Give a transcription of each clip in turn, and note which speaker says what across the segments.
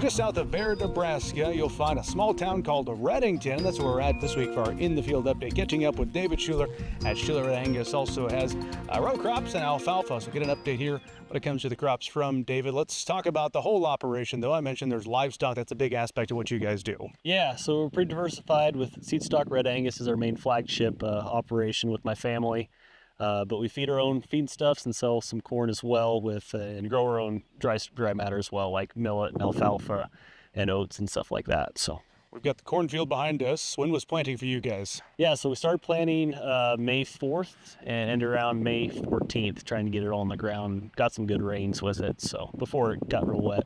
Speaker 1: just south of Bear, Nebraska, you'll find a small town called Reddington. That's where we're at this week for our In the Field update. Catching up with David Schuler at Schuler Angus also has row crops and alfalfa. So get an update here when it comes to the crops from David. Let's talk about the whole operation, though. I mentioned there's livestock. That's a big aspect of what you guys do.
Speaker 2: Yeah, so we're pretty diversified with seed stock. Red Angus is our main flagship operation with my family. But we feed our own feedstuffs and sell some corn as well and grow our own dry matter as well, like millet and alfalfa and oats and stuff like that. So
Speaker 1: we've got the cornfield behind us. When was planting for you guys?
Speaker 2: Yeah, so we started planting May 4th and ended around May 14th, trying to get it all on the ground. Got some good rains with it, so before it got real wet.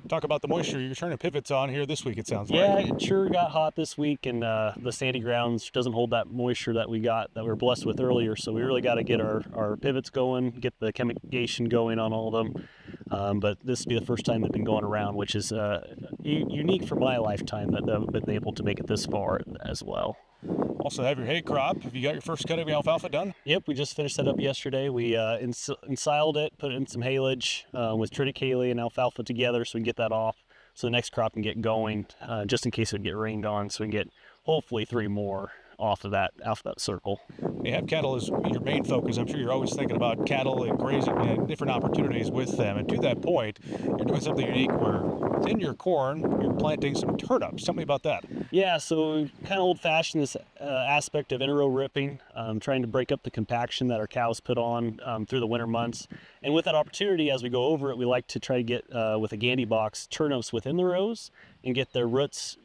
Speaker 1: Talk about the moisture you're turning pivots on here this week, it sounds like.
Speaker 2: Yeah, it sure got hot this week, and the sandy grounds doesn't hold that moisture that we were blessed with earlier, so we really got to get our pivots going, get the chemicalization going on all of them. But this will be the first time they've been going around, which is unique for my lifetime that they've been able to make it this far as well.
Speaker 1: Also have your hay crop. Have you got your first cut of your alfalfa done?
Speaker 2: Yep, we just finished that up yesterday. We ensiled it, put it in some haylage with triticale and alfalfa together so we can get that off so the next crop can get going, just in case it would get rained on, so we can get hopefully 3 more off of that circle.
Speaker 1: You have cattle as your main focus. I'm sure you're always thinking about cattle and grazing and different opportunities with them. And to that point, you're doing something unique where within your corn, you're planting some turnips. Tell me about that.
Speaker 2: Yeah, so kind of old-fashioned this aspect of in-row ripping, trying to break up the compaction that our cows put on through the winter months. And with that opportunity, as we go over it, we like to try to get, with a Gandy box, turnips within the rows and get their roots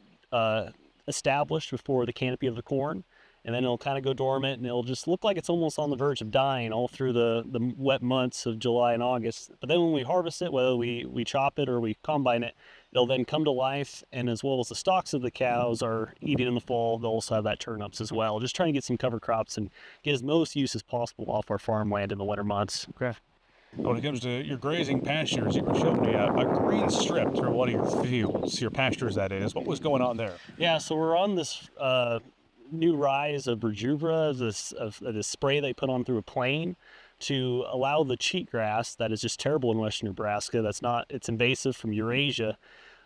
Speaker 2: established before the canopy of the corn, and then it'll kind of go dormant and it'll just look like it's almost on the verge of dying all through the wet months of July and August. But then when we harvest it, whether we chop it or we combine it, it'll then come to life, and as well as the stalks of the cows are eating in the fall, they'll also have that turnips as well. Just trying to get some cover crops and get as most use as possible off our farmland in the winter months.
Speaker 1: Okay. When it comes to your grazing pastures, you were showing me a green strip through one of your fields, your pastures that is. What was going on there?
Speaker 2: Yeah, so we're on this new rise of Rejuvra, this spray they put on through a plane to allow the cheatgrass that is just terrible in western Nebraska, it's invasive from Eurasia,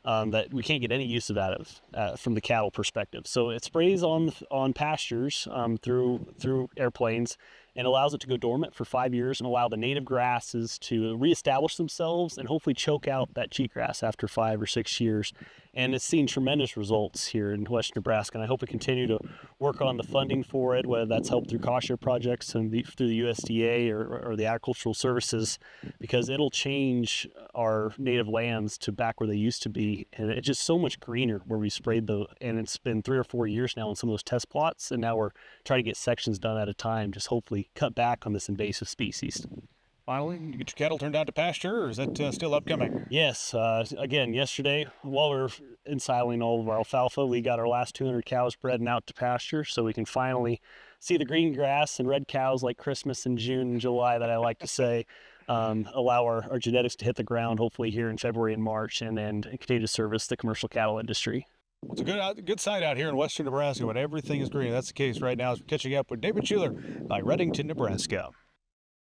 Speaker 2: that we can't get any use of that from the cattle perspective. So it sprays on pastures through airplanes and allows it to go dormant for 5 years and allow the native grasses to reestablish themselves and hopefully choke out that cheatgrass after 5 or 6 years. And it's seen tremendous results here in western Nebraska, and I hope we continue to work on the funding for it, whether that's helped through cost share projects and through the USDA or the agricultural services, because it'll change our native lands to back where they used to be. And it's just so much greener where we sprayed and it's been 3 or 4 years now on some of those test plots, and now we're trying to get sections done at a time, just hopefully cut back on this invasive species.
Speaker 1: Finally, you get your cattle turned out to pasture, or is that still upcoming?
Speaker 2: Yes. Again, yesterday, while we were ensiling all of our alfalfa, we got our last 200 cows bred and out to pasture, so we can finally see the green grass and red cows like Christmas in June and July that I like to say, allow our genetics to hit the ground hopefully here in February and March, and then continue to service the commercial cattle industry.
Speaker 1: Well, it's a good sight out here in western Nebraska when everything is green. That's the case right now as we're catching up with David Schuler by Reddington, Nebraska.